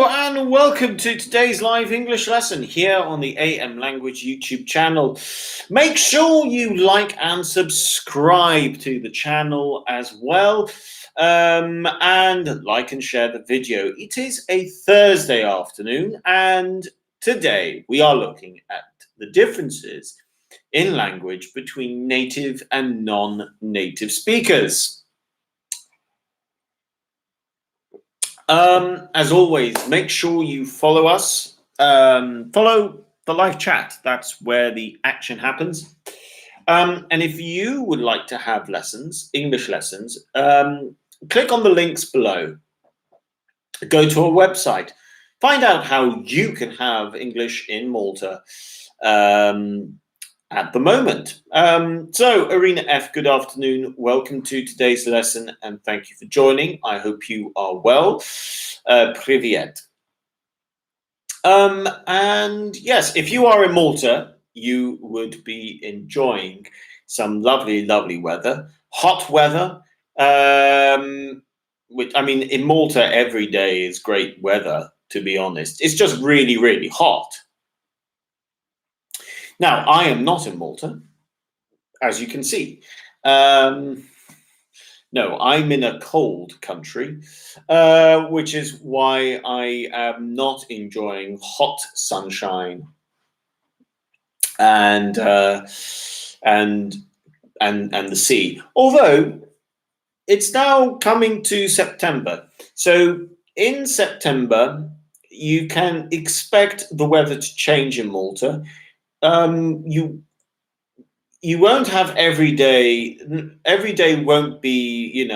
and welcome to today's live English lesson here on the AM Language YouTube channel. Make sure you like and subscribe to the channel as well, and like and share the video. It is a Thursday afternoon, and today we are looking at the differences in language between native and non-native speakers. As always, make sure you follow us. Follow the live chat. That's where the action happens. And if you would like to have lessons, English lessons, click on the links below. Go to our website. Find out how you can have English in Malta at the moment. So, Irina F., good afternoon. Welcome to today's lesson, and thank you for joining. I hope you are well. Privyet. And yes, if you are in Malta, you would be enjoying some lovely, lovely weather, hot weather. Which, I mean, in Malta, every day is great weather, to be honest. It's just really, really hot. Now, I am not in Malta, as you can see. No, I'm in a cold country, which is why I am not enjoying hot sunshine and the sea. Although it's now coming to September, so in September you can expect the weather to change in Malta. You won't have every day. Every day won't be,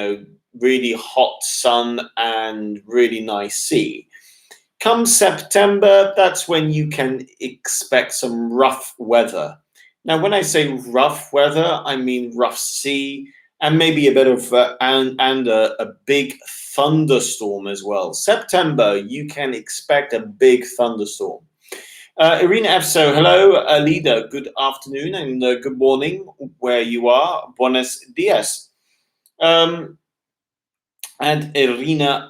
really hot sun and really nice sea. Come September, that's when you can expect some rough weather. Now, when I say rough weather, I mean rough sea and maybe a bit of a big thunderstorm as well. September, you can expect a big thunderstorm. Irina F. So, hello, Alida. Good afternoon and good morning where you are. Buenos dias. And Irina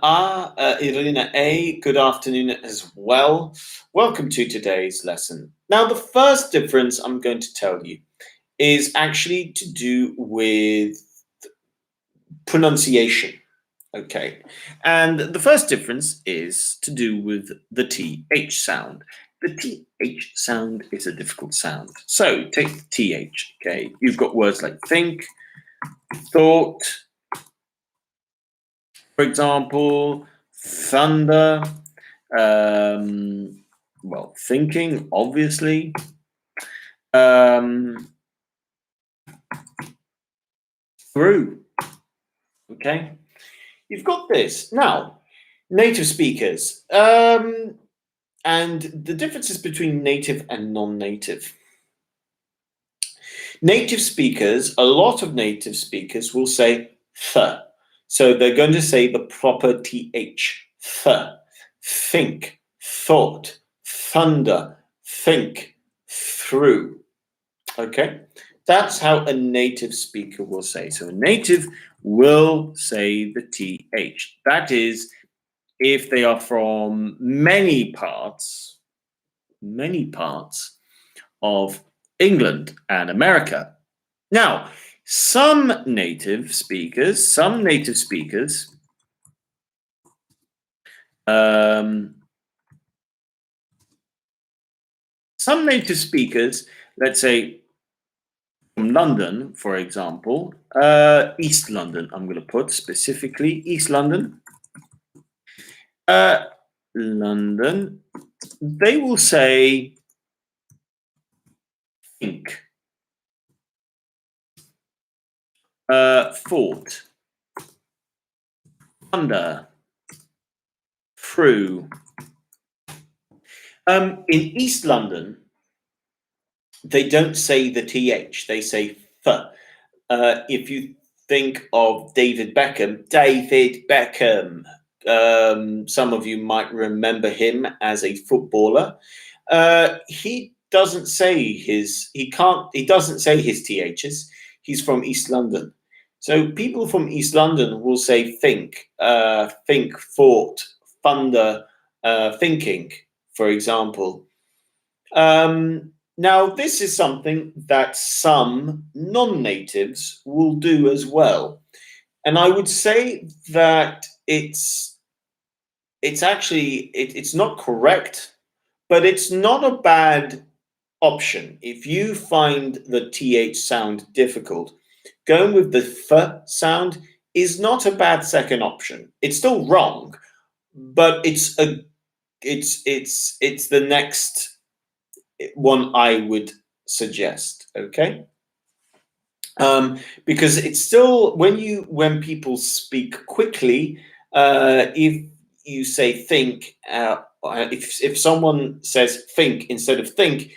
A. Good afternoon as well. Welcome to today's lesson. Now, the first difference I'm going to tell you is actually to do with pronunciation. Okay. And the first difference is to do with the TH sound. The TH sound is a difficult sound. So take the TH, okay? You've got words like think, thought, for example, thunder, well, thinking, obviously. Through, okay? You've got this. Now, native speakers. And the differences between native and non-native. Native speakers, a lot of native speakers will say th. So they're going to say the proper TH. Th. Think, thought, thunder, think, through. Okay? That's how a native speaker will say. So a native will say the TH. That is, if they are from many parts of England and America. Now, some native speakers, let's say from London, for example, East London, I'm going to put specifically East London. London, they will say think, thought, thunder, through. In East London, they don't say the TH, they say th. If you think of David Beckham, some of you might remember him as a footballer. He doesn't say his THs. He's from East London. So people from East London will say think, thought, thunder, thinking, for example. Now, this is something that some non-natives will do as well. And I would say that it's actually it's not correct, but it's not a bad option. If you find the th sound difficult, going with the th sound is not a bad second option. It's still wrong, but it's the next one I would suggest. Okay. Because it's still when people speak quickly, if you say think, if someone says think instead of think,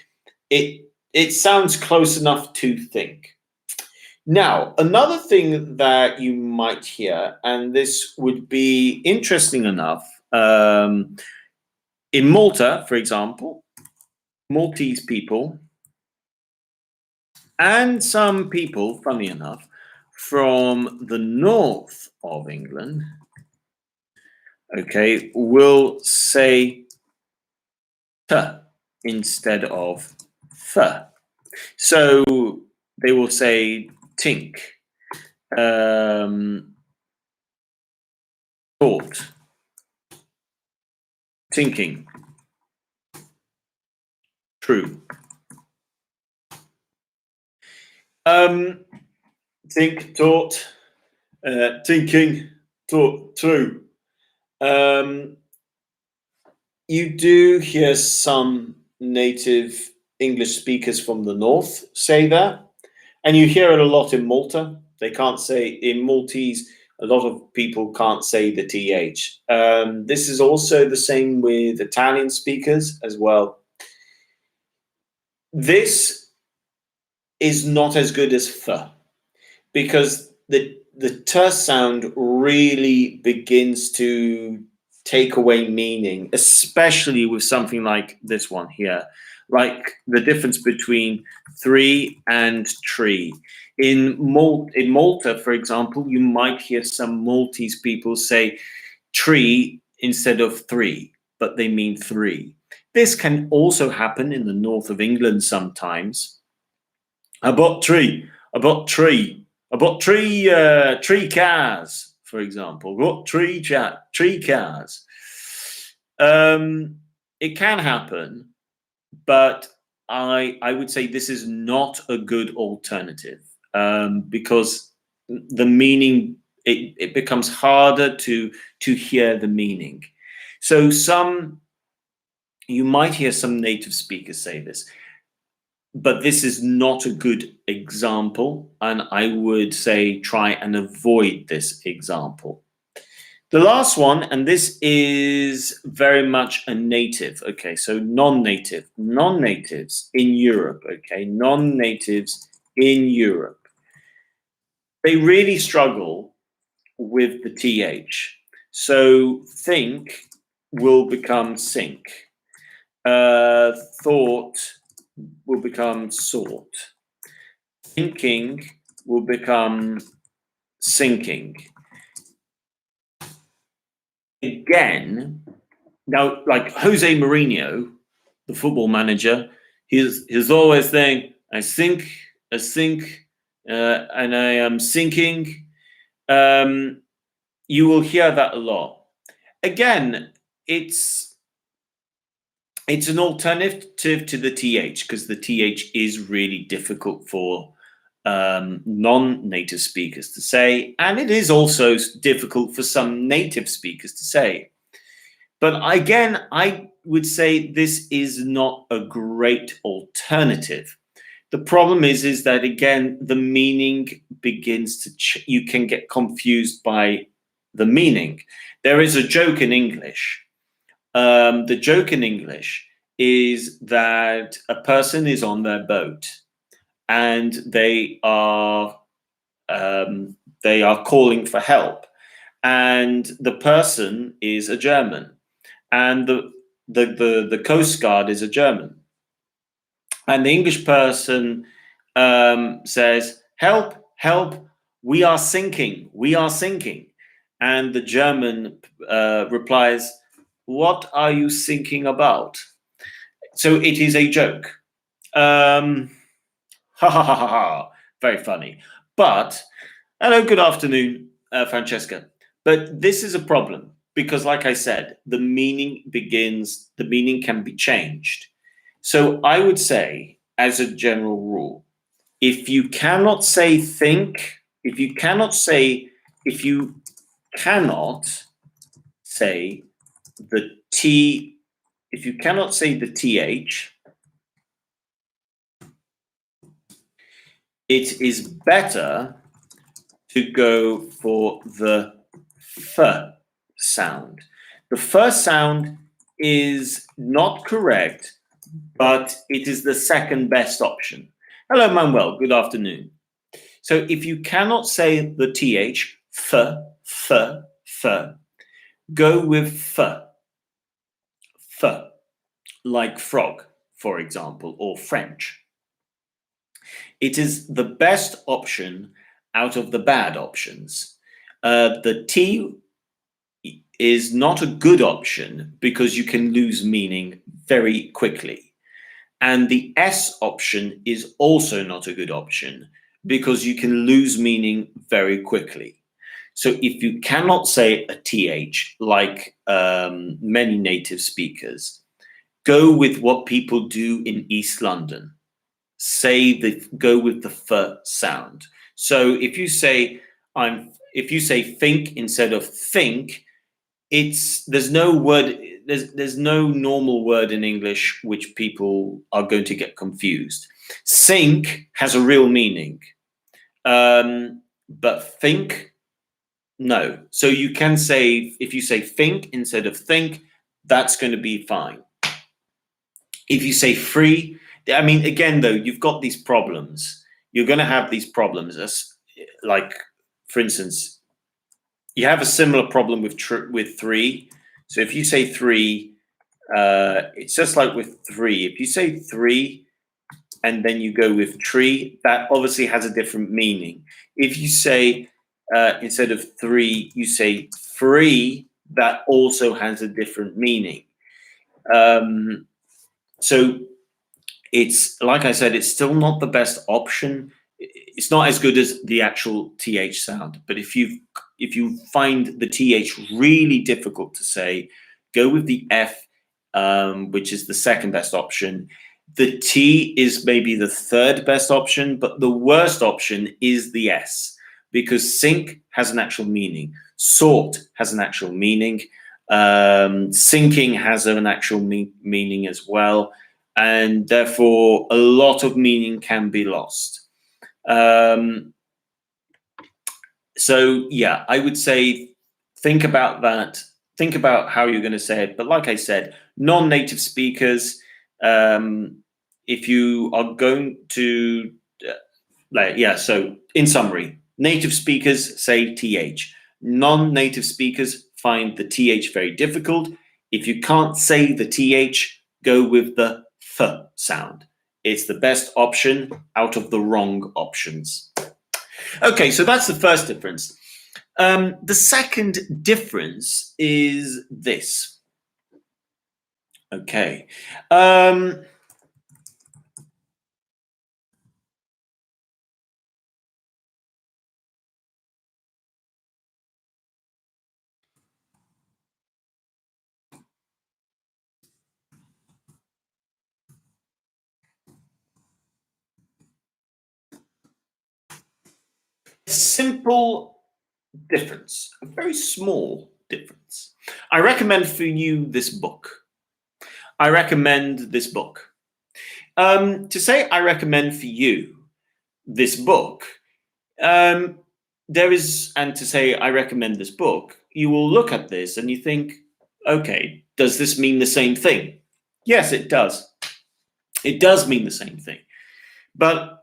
it sounds close enough to think. Now, another thing that you might hear, and this would be interesting enough, in Malta, for example, Maltese people and some people, funny enough, from the north of England, okay, will say t instead of th. So they will say tink, thought, thinking, true. Think, thought, thinking, thought, true. You do hear some native English speakers from the north say that, and you hear it a lot in Malta. They can't say in Maltese. A lot of people can't say the th. This is also the same with Italian speakers as well. This is not as good as th, because the t sound really begins to take away meaning, especially with something like this one here, like the difference between three and tree. In Malta, for example, you might hear some Maltese people say tree instead of three, but they mean three. This can also happen in the north of England sometimes. I bought tree. I bought tree. I bought three cars, for example. I bought three cars. It can happen, but I would say this is not a good alternative, because the meaning it becomes harder to hear the meaning. So you might hear some native speakers say this, but this is not a good example, and I would say try and avoid this example. The last one, and this is very much a native. Okay, so non-natives in Europe. Okay, non-natives in Europe, they really struggle with the th. So think will become sink. Thought will become sort. Thinking will become sinking. Again, now, like Jose Mourinho, the football manager, he's always saying, I think, and I am sinking. You will hear that a lot. Again, it's an alternative to the th, because the th is really difficult for non-native speakers to say, and it is also difficult for some native speakers to say. But again, I would say this is not a great alternative. The problem is that, again, the meaning begins to you can get confused by the meaning. There is a joke in English. The joke in English is that a person is on their boat and they are calling for help, and the person is a German, and the Coast Guard is a German, and the English person says, "Help! Help! We are sinking! We are sinking!" And the German replies, What are you thinking about? So it is a joke. Ha ha ha ha ha. Very funny. But hello, good afternoon, Francesca. But this is a problem because, like I said, the meaning can be changed. So I would say, as a general rule, if you cannot say think, if you cannot say the T, if you cannot say the TH, it is better to go for the F sound. The first sound is not correct, but it is the second best option. Hello, Manuel. Good afternoon. So if you cannot say the TH, F, go with F, like frog, for example, or French. It is the best option out of the bad options. The T is not a good option because you can lose meaning very quickly. And the S option is also not a good option because you can lose meaning very quickly. So if you cannot say a TH like many native speakers, go with what people do in East London. Go with the F sound. So if you say think instead of think, there's no normal word in English which people are going to get confused. Think has a real meaning, but think, no. So you can say, if you say think instead of think, that's going to be fine. If you say free, I mean, again, though, you've got these problems. You're going to have these problems. Like, for instance, you have a similar problem with three. So if you say three, it's just like with three. If you say three and then you go with tree, that obviously has a different meaning. If you say instead of three, you say free, that also has a different meaning. So it's, like I said, it's still not the best option. It's not as good as the actual TH sound. But if you find the TH really difficult to say, go with the F, which is the second best option. The T is maybe the third best option, but the worst option is the S, because sink has an actual meaning. Sort has an actual meaning. Sinking has an actual meaning as well. And therefore, a lot of meaning can be lost. So, yeah, I would say think about that. Think about how you're going to say it. But like I said, non-native speakers, if you are going to, so in summary, native speakers say TH. Non-native speakers find the TH very difficult. If you can't say the TH, go with the F sound. It's the best option out of the wrong options. Okay, so that's the first difference. The second difference is this. Okay. Simple difference, a very small difference. I recommend for you this book. I recommend this book. To say I recommend for you this book, and to say I recommend this book, you will look at this and you think, okay, does this mean the same thing? Yes, it does. It does mean the same thing. But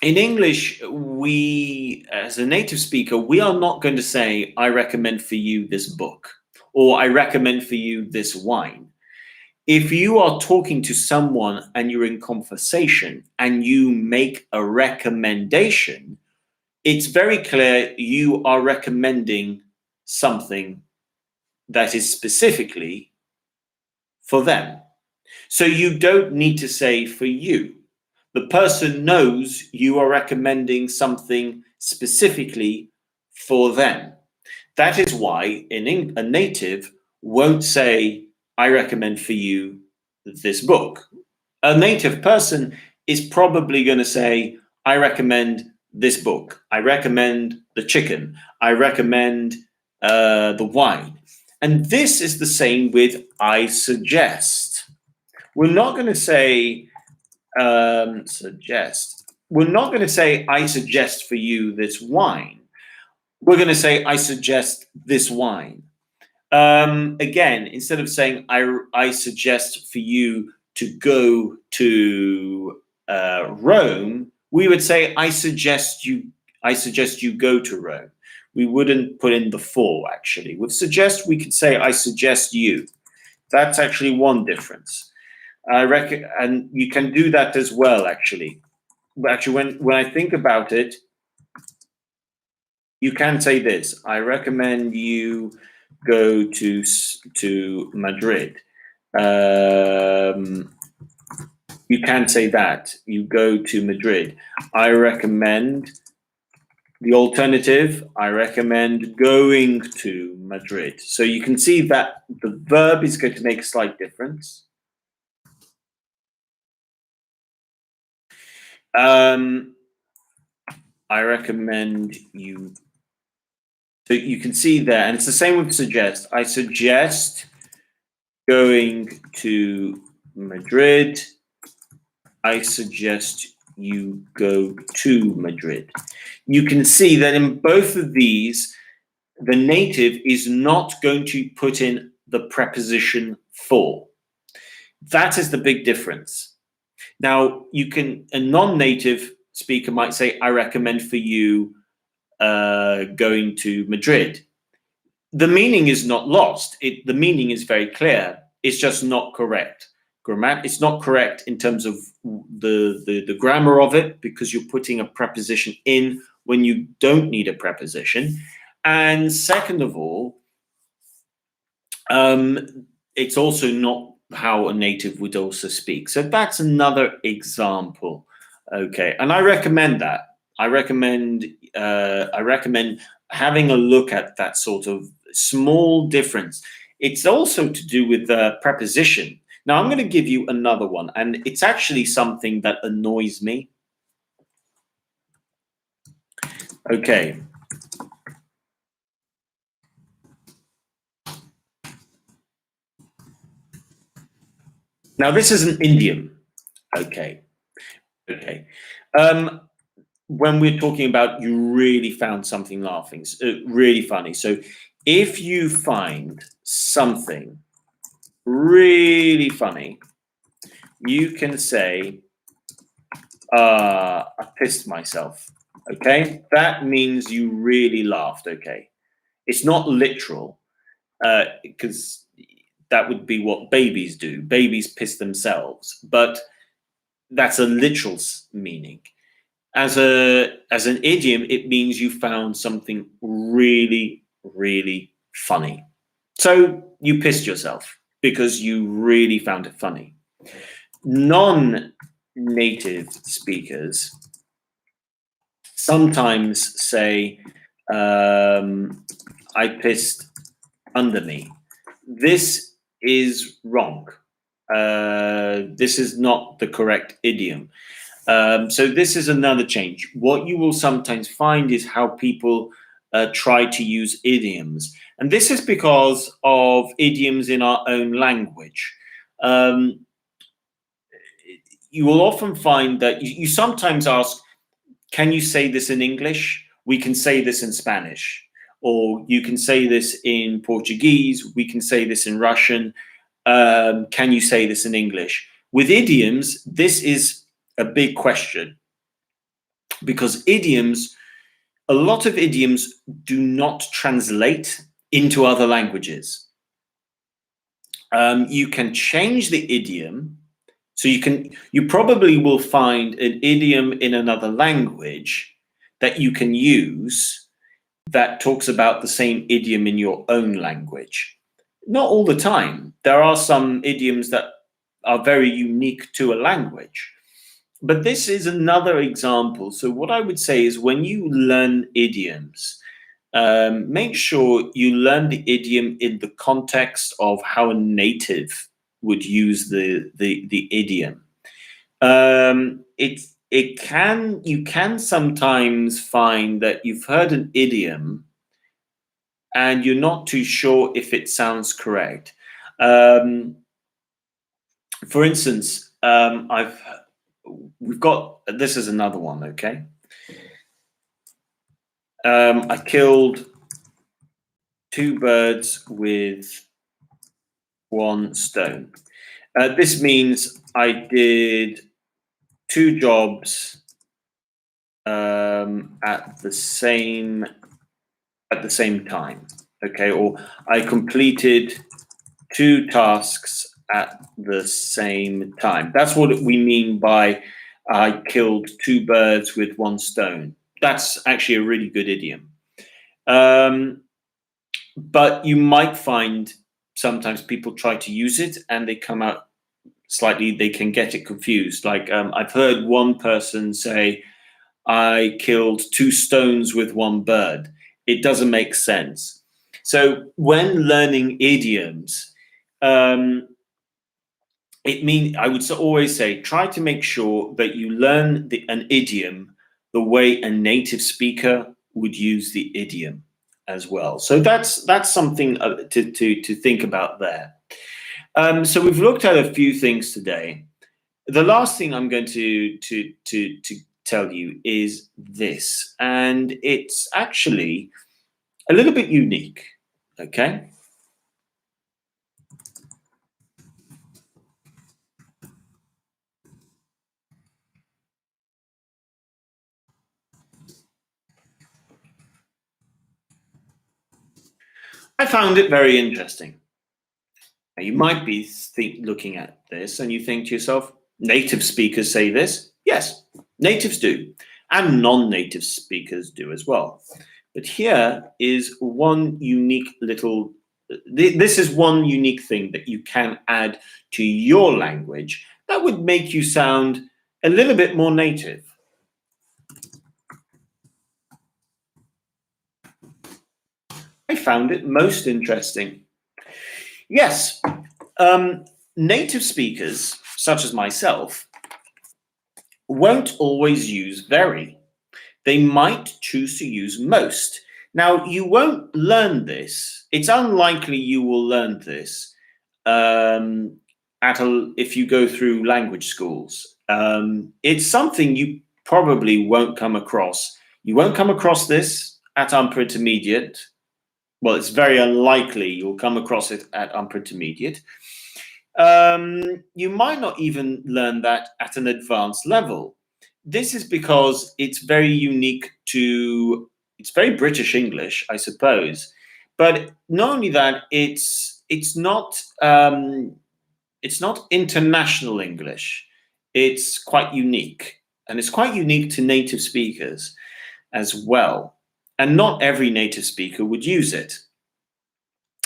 in English, we, as a native speaker, we are not going to say, I recommend for you this book, or I recommend for you this wine. If you are talking to someone and you're in conversation and you make a recommendation, it's very clear you are recommending something that is specifically for them. So you don't need to say for you. The person knows you are recommending something specifically for them. That is why a native won't say, I recommend for you this book. A native person is probably going to say, I recommend this book. I recommend the chicken. I recommend the wine. And this is the same with I suggest. We're not going to say suggest. We're not going to say, I suggest for you this wine. We're going to say, I suggest this wine. Again, instead of saying, I suggest for you to go to Rome, we would say, I suggest you go to Rome. We wouldn't put in the for, actually. With suggest, we could say, I suggest you. That's actually one difference. I reckon, and you can do that as well, actually. But actually, when I think about it, you can say this: I recommend you go to Madrid. You can say that you go to Madrid. I recommend the alternative. I recommend going to Madrid. So you can see that the verb is going to make a slight difference. I recommend you. So you can see there, and it's the same with suggest. I suggest going to Madrid. I suggest you go to Madrid. You can see that in both of these, the native is not going to put in the preposition for. That is the big difference. Now, a non-native speaker might say, I recommend for you going to Madrid. The meaning is not lost. The meaning is very clear. It's just not correct. It's not correct in terms of the grammar of it, because you're putting a preposition in when you don't need a preposition. And second of all, it's also not how a native would also speak. So that's another example. Okay, and I recommend that. I recommend having a look at that sort of small difference. It's also to do with the preposition. Now I'm going to give you another one, and it's actually something that annoys me. Okay. Now this is an idiom. Okay. Okay. When we're talking about you really found something really funny. So if you find something really funny, you can say, I pissed myself. Okay, that means you really laughed. Okay, it's not literal, because that would be what babies do. Babies piss themselves, but that's a literal meaning. As an idiom, it means you found something really, really funny. So you pissed yourself because you really found it funny. Non-native speakers sometimes say, I pissed under me. This is wrong. This is not the correct idiom. So this is another change. What you will sometimes find is how people try to use idioms. And this is because of idioms in our own language. You will often find that you sometimes ask, can you say this in English? We can say this in Spanish. Or you can say this in Portuguese. We can say this in Russian. Can you say this in English? With idioms, this is a big question, because a lot of idioms do not translate into other languages. You can change the idiom. So you probably will find an idiom in another language that you can use that talks about the same idiom in your own language. Not all the time. There are some idioms that are very unique to a language. But this is another example. So, what I would say is when you learn idioms, make sure you learn the idiom in the context of how a native would use the idiom. It can you can sometimes find that you've heard an idiom and you're not too sure if it sounds correct. Um, for instance, we've got this is another one. Okay, I killed two birds with one stone. This means I did two jobs at the same time. Okay, or I completed two tasks at the same time. That's what we mean by I killed two birds with one stone. That's actually a really good idiom. Um, but you might find sometimes people try to use it and they come out slightly, they can get it confused. Like I've heard one person say, I killed two stones with one bird. It doesn't make sense. So when learning idioms, um, I would always say, try to make sure that you learn an idiom the way a native speaker would use the idiom as well. So that's something to think about there. So we've looked at a few things today. The last thing I'm going to tell you is this, and it's actually a little bit unique. Okay. I found it very interesting. Now, you might be looking at this and you think to yourself, native speakers say this. Yes, natives do, and non-native speakers do as well. But here is one unique little, this is one unique thing that you can add to your language that would make you sound a little bit more native. I found it most interesting. Yes, native speakers, such as myself, won't always use very. They might choose to use most. Now, you won't learn this. It's unlikely you will learn this um, if you go through language schools. It's something you probably won't come across. You won't come across this at upper intermediate. Well, it's very unlikely you'll come across it at upper intermediate. You might not even learn that at an advanced level. This is because it's very unique to, it's very British English, I suppose. But not only that, it's not international English. It's quite unique, and it's quite unique to native speakers as well. And not every native speaker would use it.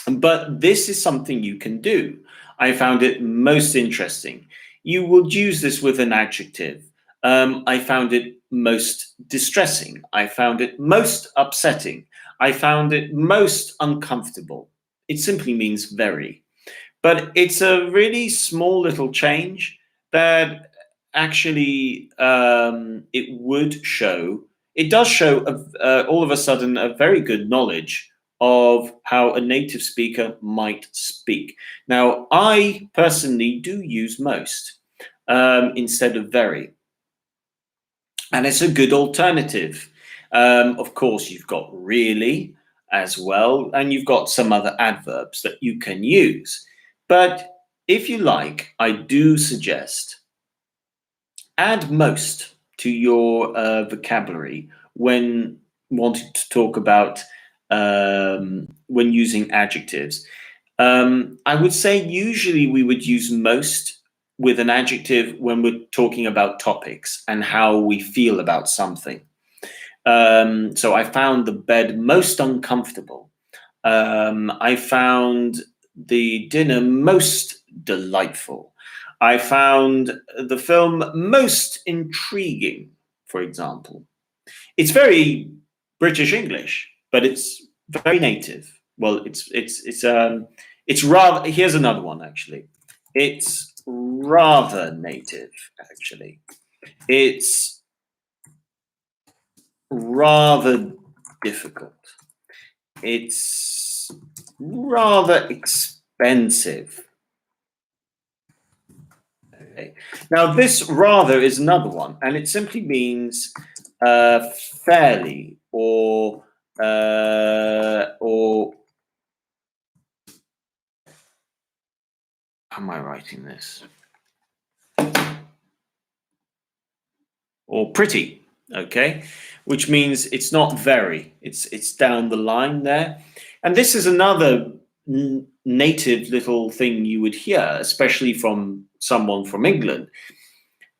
But this is something you can do. I found it most interesting. You would use this with an adjective. I found it most distressing. I found it most upsetting. I found it most uncomfortable. It simply means very. But it's a really small little change that actually it does show all of a sudden a very good knowledge of how a native speaker might speak. Now, I personally do use most instead of very, and it's a good alternative. Of course, you've got really as well, and you've got some other adverbs that you can use. But if you like, I do suggest add most to your vocabulary when wanting to talk about when using adjectives. I would say usually we would use most with an adjective when we're talking about topics and how we feel about something. So I found the bed most uncomfortable. I found the dinner most delightful. I found the film most intriguing, for example. It's very British English, but it's very native. Well, it's rather. Here's another one actually. It's rather native actually. It's rather difficult. It's rather expensive. Okay. Now this rather is another one, and it simply means fairly or how am I writing this? Or pretty, okay, which means it's not very. It's down the line there, and this is another native little thing you would hear, especially from someone from England.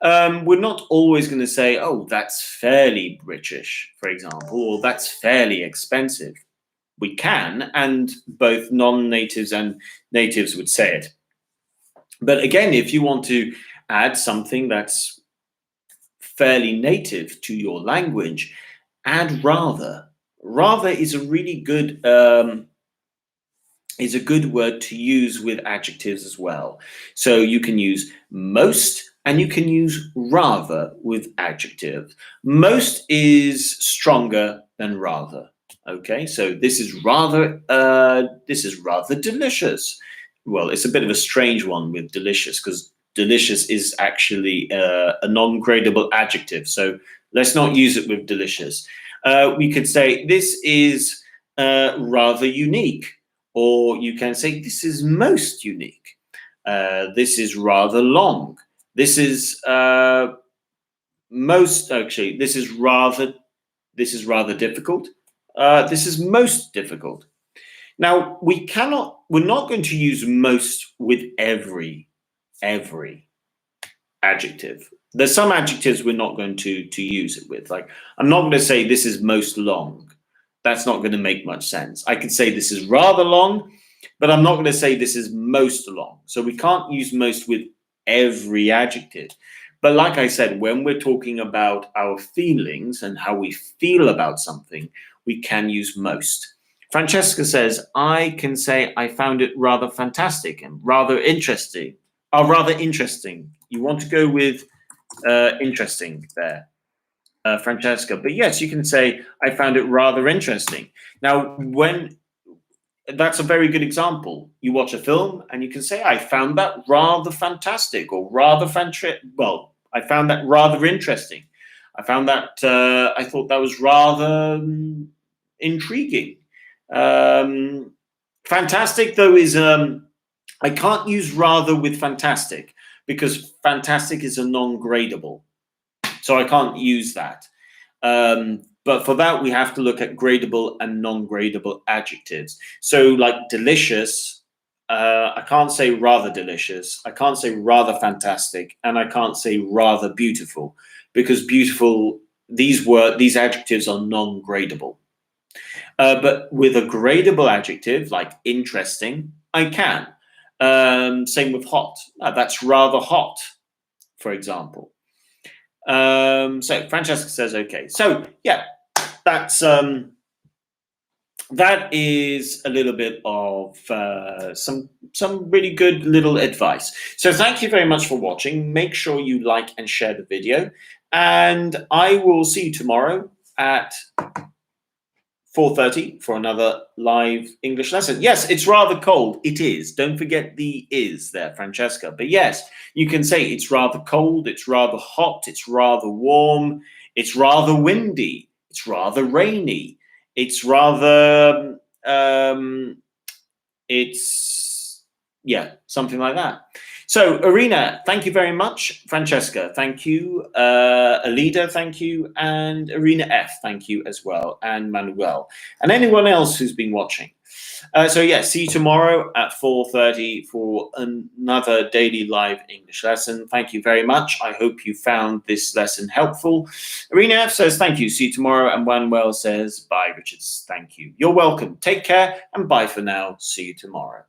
We're not always going to say, "Oh, that's fairly British," for example, or "That's fairly expensive." We can, and both non-natives and natives would say it. But again, if you want to add something that's fairly native to your language, add rather. Rather is a really good word to use with adjectives as well. So you can use most and you can use rather with adjectives. Most is stronger than rather. Okay, so this is rather delicious. Well, it's a bit of a strange one with delicious because delicious is actually a non-gradable adjective. So let's not use it with delicious. We could say this is rather unique, or you can say this is most unique. This is rather long. This is most actually. This is rather difficult. This is most difficult. Now we're not going to use most with every adjective. There's some adjectives we're not going to use it with. Like I'm not going to say this is most long. That's not going to make much sense. I could say this is rather long, but I'm not going to say this is most long. So we can't use most with every adjective. But like I said, when we're talking about our feelings and how we feel about something, we can use most. Francesca says, I can say I found it rather fantastic and rather interesting. Oh, rather interesting. You want to go with interesting there, Francesca. But yes, you can say, I found it rather interesting. Now, when that's a very good example. You watch a film and you can say, I found that rather fantastic or rather I found that rather interesting. I found that, I thought that was rather intriguing. Fantastic, though, is, I can't use rather with fantastic because fantastic is a non-gradable. So I can't use that. But for that, we have to look at gradable and non-gradable adjectives. So like delicious, I can't say rather delicious. I can't say rather fantastic. And I can't say rather beautiful because beautiful, these adjectives are non-gradable. But with a gradable adjective like interesting, I can. Same with hot. That's rather hot, for example. So Francesca says, okay. So yeah, that's that is a little bit of some really good little advice. So thank you very much for watching. Make sure you like and share the video, and I will see you tomorrow at 4:30 for another live English lesson. Yes, it's rather cold. It is. Don't forget the is there, Francesca. But yes, you can say it's rather cold, it's rather hot, it's rather warm, it's rather windy, it's rather rainy, it's rather, something like that. So, Irina, thank you very much. Francesca, thank you. Alida, thank you. And Irina F, thank you as well. And Manuel. And anyone else who's been watching. See you tomorrow at 4:30 for another daily live English lesson. Thank you very much. I hope you found this lesson helpful. Irina F says, thank you. See you tomorrow. And Manuel says, bye, Richards. Thank you. You're welcome. Take care and bye for now. See you tomorrow.